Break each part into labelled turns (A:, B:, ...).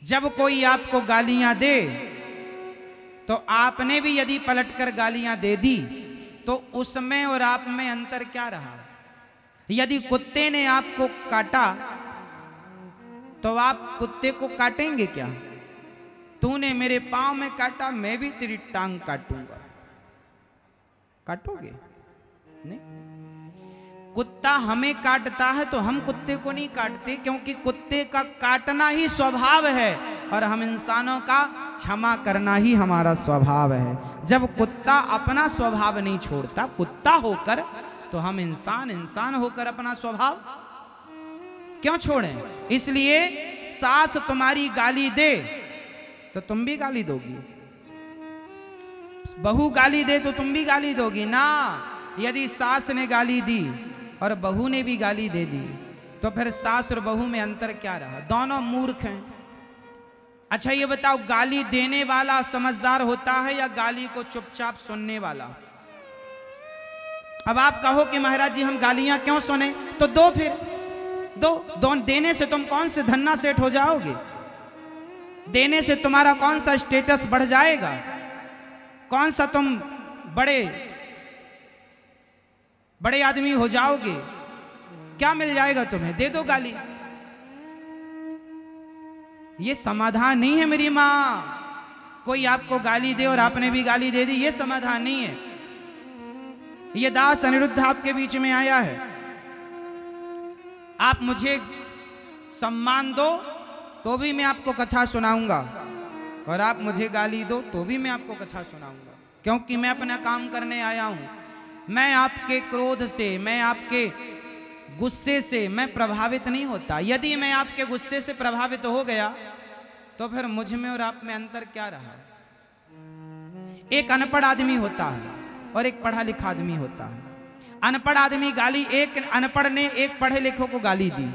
A: जब कोई आपको गालियां दे तो आपने भी यदि पलटकर गालियां दे दी तो उसमें और आप में अंतर क्या रहा? यदि कुत्ते ने आपको काटा तो आप कुत्ते को काटेंगे क्या? तूने मेरे पांव में काटा, मैं भी तेरी टांग काटूंगा। काटोगे? नहीं। कुत्ता हमें काटता है तो हम कुत्ते को नहीं काटते, क्योंकि कुत्ते का काटना ही स्वभाव है और हम इंसानों का क्षमा करना ही हमारा स्वभाव है। जब कुत्ता अपना स्वभाव नहीं छोड़ता कुत्ता होकर, तो हम इंसान होकर अपना स्वभाव क्यों छोड़ें? इसलिए सास तुम्हारी गाली दे तो तुम भी गाली दोगी, बहू गाली दे तो तुम भी गाली दोगी ना। यदि सास ने गाली दी और बहू ने भी गाली दे दी तो फिर सास और बहू में अंतर क्या रहा? दोनों मूर्ख हैं। अच्छा ये बताओ, गाली देने वाला समझदार होता है या गाली को चुपचाप सुनने वाला? अब आप कहो कि महाराज जी हम गालियां क्यों सुने, तो दो, फिर दो देने से तुम कौन से धन्ना सेठ हो जाओगे? देने से तुम्हारा कौन सा स्टेटस बढ़ जाएगा? कौन सा तुम बड़े आदमी हो जाओगे? क्या मिल जाएगा तुम्हें? दे दो गाली। ये समाधान नहीं है मेरी माँ। कोई आपको गाली दे और आपने भी गाली दे दी, ये समाधान नहीं है। ये दास अनिरुद्ध आपके बीच में आया है। आप मुझे सम्मान दो तो भी मैं आपको कथा सुनाऊंगा, और आप मुझे गाली दो तो भी मैं आपको कथा सुनाऊंगा, क्योंकि मैं अपना काम करने आया हूं। मैं आपके क्रोध से, मैं आपके गुस्से से मैं प्रभावित नहीं होता। यदि मैं आपके गुस्से से प्रभावित हो गया तो फिर मुझ में और आप में अंतर क्या रहा? एक अनपढ़ आदमी होता है और एक पढ़ा लिखा आदमी होता है। अनपढ़ आदमी गाली, एक अनपढ़ ने एक पढ़े लिखे को गाली दी,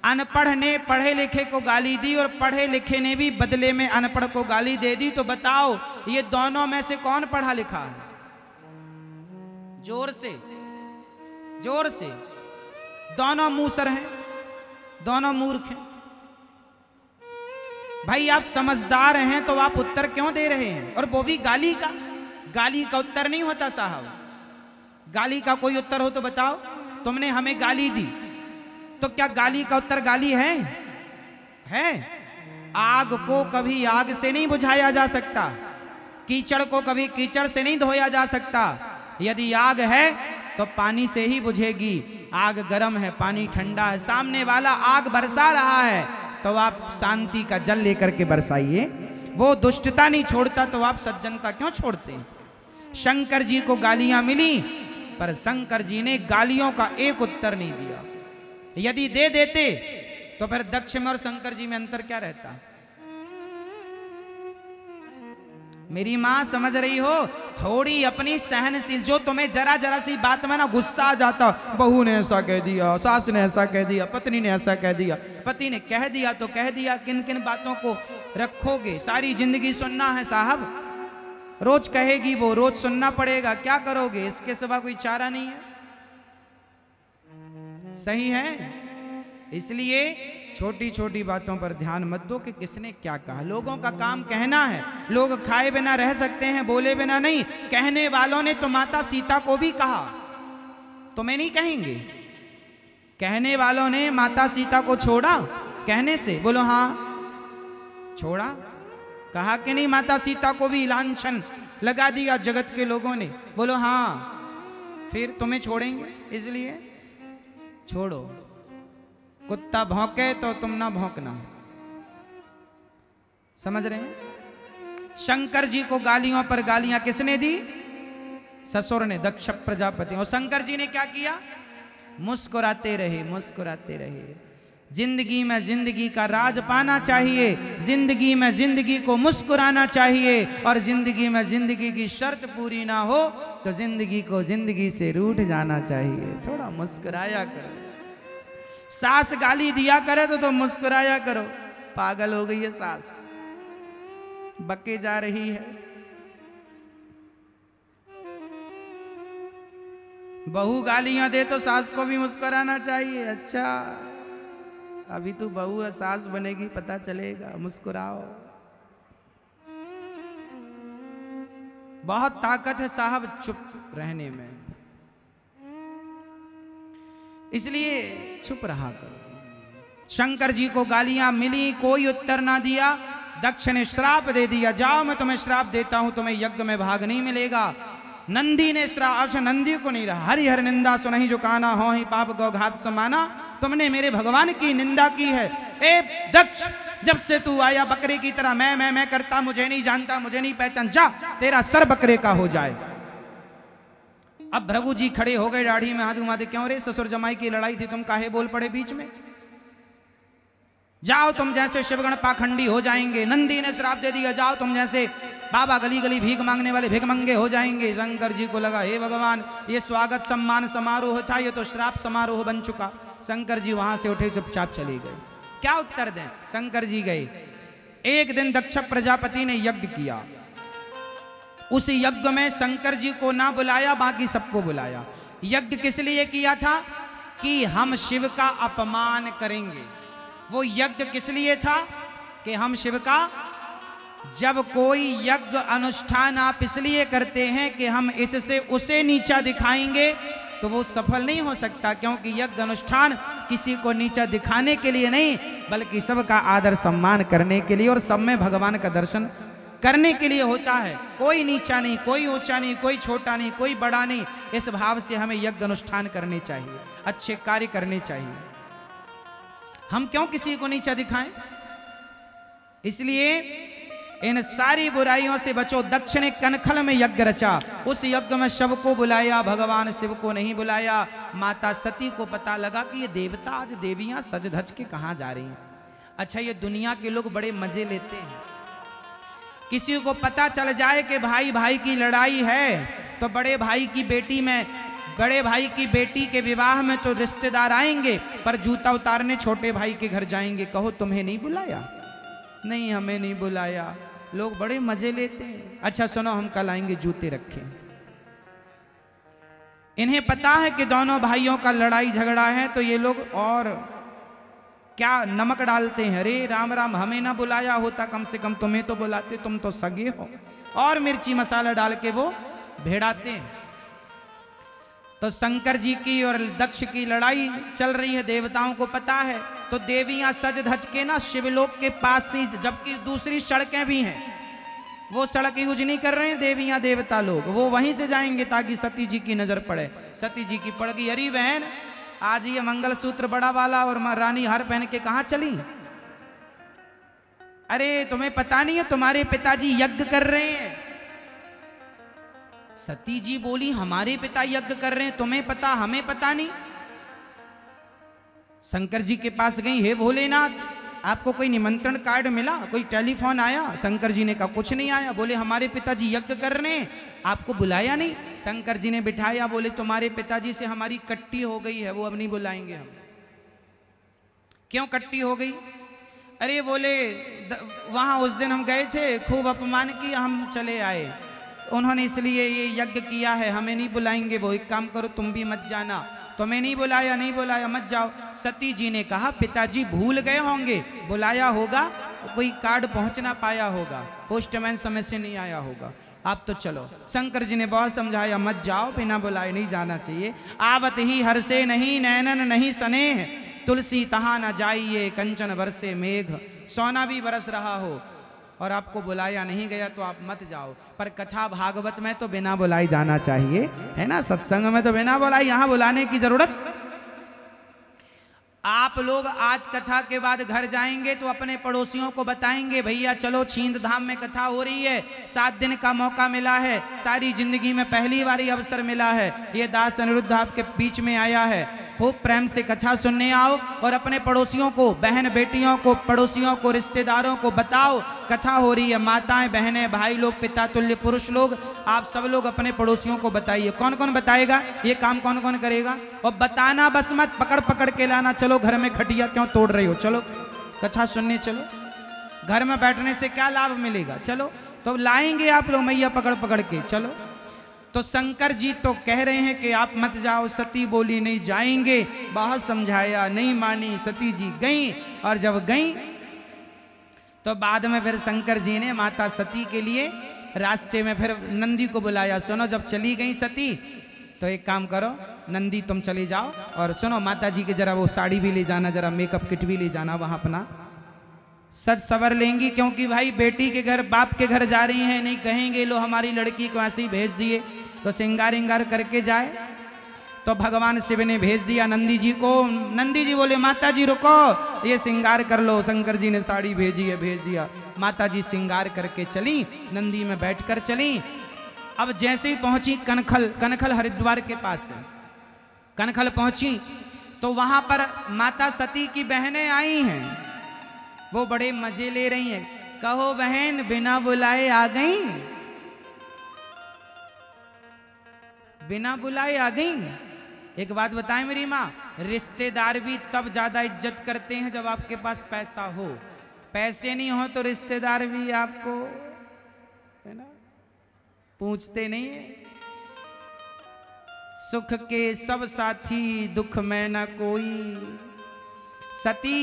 A: अनपढ़ ने पढ़े लिखे को गाली दी और पढ़े लिखे ने भी बदले में अनपढ़ को गाली दे दी। तो बताओ ये दोनों में से कौन पढ़ा लिखा है? जोर से, जोर से। दोनों मूसर हैं, दोनों मूर्ख हैं। भाई आप समझदार हैं तो आप उत्तर क्यों दे रहे हैं? और वो भी गाली का। गाली का उत्तर नहीं होता साहब। गाली का कोई उत्तर हो तो बताओ। तुमने हमें गाली दी तो क्या गाली का उत्तर गाली है? आग को कभी आग से नहीं बुझाया जा सकता, कीचड़ को कभी कीचड़ से नहीं धोया जा सकता। यदि आग है तो पानी से ही बुझेगी। आग गर्म है, पानी ठंडा है, सामने वाला आग बरसा रहा है तो आप शांति का जल लेकर के बरसाइए। वो दुष्टता नहीं छोड़ता तो आप सज्जनता क्यों छोड़ते हैं? शंकर जी को गालियां मिली पर शंकर जी ने गालियों का एक उत्तर नहीं दिया। यदि दे देते तो फिर दक्ष में और शंकर जी में अंतर क्या रहता? मेरी मां समझ रही हो? थोड़ी अपनी सहनशील, जो तुम्हें जरा जरा सी बात में ना गुस्सा आ जाता, बहू ने ऐसा कह दिया, सास ने ऐसा कह दिया, पत्नी ने ऐसा कह दिया, पति ने कह दिया तो कह दिया। किन किन बातों को रखोगे? सारी जिंदगी सुनना है साहब। रोज कहेगी वो, रोज सुनना पड़ेगा। क्या करोगे? इसके सिवा कोई चारा नहीं है। सही है? इसलिए छोटी छोटी बातों पर ध्यान मत दो कि किसने क्या कहा। लोगों का काम कहना है। लोग खाए बिना रह सकते हैं, बोले बिना नहीं। कहने वालों ने तो माता सीता को भी कहा, तुम्हें नहीं कहेंगे? कहने वालों ने माता सीता को छोड़ा कहने से? बोलो हाँ, छोड़ा। कहा कि नहीं? माता सीता को भी लांछन लगा दिया जगत के लोगों ने। बोलो हाँ। फिर तुम्हें छोड़ेंगे? इसलिए छोड़ो। कुत्ता भौंके तो तुम ना भौंकना। समझ रहे हैं? शंकर जी को गालियों पर गालियां किसने दी? ससुर ने, दक्ष प्रजापति। और शंकर जी ने क्या किया? मुस्कुराते रहे, मुस्कुराते रहे। जिंदगी में जिंदगी का राज पाना चाहिए, जिंदगी में जिंदगी को मुस्कुराना चाहिए, और जिंदगी में जिंदगी की शर्त पूरी ना हो तो जिंदगी को जिंदगी से रूठ जाना चाहिए। थोड़ा मुस्कुराया करो। सास गाली दिया करे तो तुम मुस्कुराया करो। पागल हो गई है सास, बके जा रही है। बहू गालियां दे तो सास को भी मुस्कुराना चाहिए। अच्छा अभी तू बहू है, सास बनेगी, पता चलेगा, मुस्कुराओ। बहुत ताकत है साहब चुप रहने में, इसलिए चुप रहा करो। शंकर जी को गालियां मिली, कोई उत्तर ना दिया। दक्ष ने श्राप दे दिया, जाओ मैं तुम्हें श्राप देता हूं, तुम्हें यज्ञ में भाग नहीं मिलेगा। नंदी ने श्राप, नंदी को नहीं रहा, हरि हर निंदा सुनहि जो काना हो ही पाप गौ घात समाना, तुमने मेरे भगवान की निंदा की है। ए दक्ष, जब से तू आया बकरे की तरह मैं करता, मुझे नहीं जानता, मुझे नहीं पहचान, जा तेरा सर बकरे का हो जाए। अब भृगु जी खड़े हो गए, दाढ़ी में हाथ घुमाते, क्यों रे ससुर जमाई की लड़ाई थी, तुम काहे बोल पड़े बीच में? जाओ तुम जैसे शिवगण पाखंडी हो जाएंगे। नंदी ने श्राप दे दिया, जाओ तुम जैसे बाबा गली गली भीख मांगने वाले भिखमंगे हो जाएंगे। शंकर जी को लगा, हे भगवान, ये स्वागत सम्मान समारोह था, ये तो श्राप समारोह बन चुका। शंकर जी वहां से उठे, चुपचाप चले गए। क्या उत्तर दें? शंकर जी गए। एक दिन दक्ष प्रजापति ने यज्ञ किया, उस यज्ञ में शंकर जी को ना बुलाया, बाकी सबको बुलाया। यज्ञ किस लिए किया था? कि हम शिव का अपमान करेंगे। वो यज्ञ किस लिए था? कि हम शिव का, जब कोई यज्ञ अनुष्ठान आप इसलिए करते हैं कि हम इससे उसे नीचा दिखाएंगे, तो वो सफल नहीं हो सकता, क्योंकि यज्ञ अनुष्ठान किसी को नीचा दिखाने के लिए नहीं, बल्कि सबका आदर सम्मान करने के लिए और सब में भगवान का दर्शन करने के लिए होता है। कोई नीचा नहीं, कोई ऊंचा नहीं, कोई छोटा नहीं, कोई बड़ा नहीं। इस भाव से हमें यज्ञ अनुष्ठान करने चाहिए, अच्छे कार्य करने चाहिए। हम क्यों किसी को नीचा दिखाएं? इसलिए इन सारी बुराइयों से बचो। दक्ष ने कनखल में यज्ञ रचा, उस यज्ञ में शव को बुलाया, भगवान शिव को नहीं बुलाया। माता सती को पता लगा कि ये देवता आज देवियां सज धज के कहां जा रही हैं। अच्छा, ये दुनिया के लोग बड़े मजे लेते हैं। किसी को पता चल जाए कि भाई भाई की लड़ाई है, तो बड़े भाई की बेटी के विवाह में तो रिश्तेदार आएंगे, पर जूता उतारने छोटे भाई के घर जाएंगे। कहो तुम्हें नहीं बुलाया? नहीं, हमें नहीं बुलाया। लोग बड़े मजे लेते हैं। अच्छा सुनो, हम कल आएंगे, जूते रखें। इन्हें पता है कि दोनों भाइयों का लड़ाई झगड़ा है, तो ये लोग और क्या नमक डालते हैं, अरे राम राम, हमें ना बुलाया होता, कम से कम तुम्हें तो बुलाते, तुम तो सगे हो। और मिर्ची मसाला डाल के वो भेड़ाते हैं। तो शंकर जी की और दक्ष की लड़ाई चल रही है, देवताओं को पता है। तो देवियां सज धज के ना शिवलोक के पास ही, जबकि दूसरी सड़कें भी हैं, वो सड़क यूज नहीं कर रहे हैं देवियां देवता लोग, वो वहीं से जाएंगे ताकि सती जी की नजर पड़े। सती जी की पड़ गई, अरे बहन आज ये मंगलसूत्र बड़ा वाला और रानी हार पहन के कहां चली? अरे तुम्हें पता नहीं है, तुम्हारे पिताजी यज्ञ कर रहे हैं। सती जी बोली, हमारे पिता यज्ञ कर रहे हैं, तुम्हें पता, हमें पता नहीं। शंकर जी के पास गई, हे भोलेनाथ, आपको कोई निमंत्रण कार्ड मिला, कोई टेलीफोन आया? शंकर जी ने कहा कुछ नहीं आया। बोले हमारे पिताजी यज्ञ कर रहे हैं, आपको बुलाया नहीं? शंकर जी ने बिठाया, बोले तुम्हारे पिताजी से हमारी कट्टी हो गई है, वो अब नहीं बुलाएंगे हम। क्यों कट्टी हो गई? अरे बोले वहां उस दिन हम गए थे, खूब अपमान किया, हम चले आए, उन्होंने इसलिए ये यज्ञ किया है, हमें नहीं बुलाएंगे। वो एक काम करो, तुम भी मत जाना, तुम्हें नहीं बुलाया, नहीं बुलाया, मत जाओ। सती जी ने कहा पिताजी भूल गए होंगे, बुलाया होगा, कोई कार्ड पहुंच ना पाया होगा, पोस्टमैन समय से नहीं आया होगा, आप तो चलो। शंकर जी ने बहुत समझाया, मत जाओ, बिना बुलाए नहीं जाना चाहिए। आवत ही हर्षे नहीं नैनन नहीं स्नेह, तुलसी तहा न जाइए कंचन बरसे मेघ। सोना भी बरस रहा हो और आपको बुलाया नहीं गया तो आप मत जाओ, पर कथा भागवत में तो बिना बुलाई जाना चाहिए, है ना? सत्संग में तो बिना बुलाई, यहां बुलाने की जरूरत। आप लोग आज कथा के बाद घर जाएंगे तो अपने पड़ोसियों को बताएंगे, भैया चलो छींद धाम में कथा हो रही है, 7 दिन का मौका मिला है, सारी जिंदगी में पहली बार अवसर मिला है, ये दास अनिरुद्ध आपके बीच में आया है, खूब प्रेम से कथा सुनने आओ और अपने पड़ोसियों को, बहन बेटियों को, पड़ोसियों को, रिश्तेदारों को बताओ कथा हो रही है। माताएं, बहनें, भाई लोग, पिता तुल्य पुरुष लोग, आप सब लोग अपने पड़ोसियों को बताइए। कौन कौन बताएगा? ये काम कौन कौन करेगा? और बताना बस मत, पकड़ पकड़ के लाना। चलो घर में खटिया क्यों तोड़ रही हो, चलो कथा सुनने चलो। घर में बैठने से क्या लाभ मिलेगा? चलो, तो लाएंगे आप लोग मैया पकड़ पकड़ के, चलो। तो शंकर जी तो कह रहे हैं कि आप मत जाओ। सती बोली नहीं जाएंगे, बहुत समझाया नहीं मानी, सती जी गई। और जब गई तो बाद में फिर शंकर जी ने माता सती के लिए रास्ते में फिर नंदी को बुलाया। सुनो, जब चली गई सती तो एक काम करो नंदी, तुम चले जाओ और सुनो माता जी के जरा वो साड़ी भी ले जाना, जरा मेकअप किट भी ले जाना, वहां अपना सज सवर लेंगी। क्योंकि भाई बेटी के घर बाप के घर जा रही हैं, नहीं कहेंगे लो हमारी लड़की को ऐसे ही भेज दिए, तो श्रृंगार इंगार करके जाए। तो भगवान शिव ने भेज दिया नंदी जी को। नंदी जी बोले माता जी रुको, ये श्रृंगार कर लो। शंकर जी ने साड़ी भेजी है, भेज दिया। माता जी श्रृंगार करके चली, नंदी में बैठकर चली। अब जैसे ही पहुंची कनखल, कनखल हरिद्वार के पास है, कनखल पहुंची तो वहां पर माता सती की बहनें आई हैं। वो बड़े मजे ले रही हैं। कहो बहन बिना बुलाए आ गई, बिना बुलाए आ गई। एक बात बताएं मेरी माँ, रिश्तेदार भी तब ज्यादा इज्जत करते हैं जब आपके पास पैसा हो। पैसे नहीं हो तो रिश्तेदार भी आपको, है ना, पूछते नहीं है। सुख के सब साथी, दुख में न कोई। सती,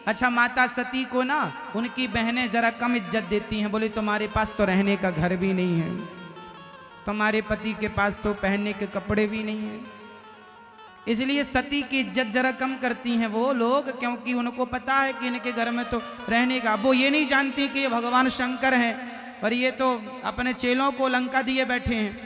A: अच्छा माता सती को ना उनकी बहनें जरा कम इज्जत देती हैं। बोले तुम्हारे पास तो रहने का घर भी नहीं है, तुम्हारे पति के पास तो पहनने के कपड़े भी नहीं है, इसलिए सती की इज्जत जरा कम करती हैं वो लोग। क्योंकि उनको पता है कि इनके घर में तो रहने का, वो ये नहीं जानती कि ये भगवान शंकर हैं और ये तो अपने चेलों को लंका दिए बैठे हैं।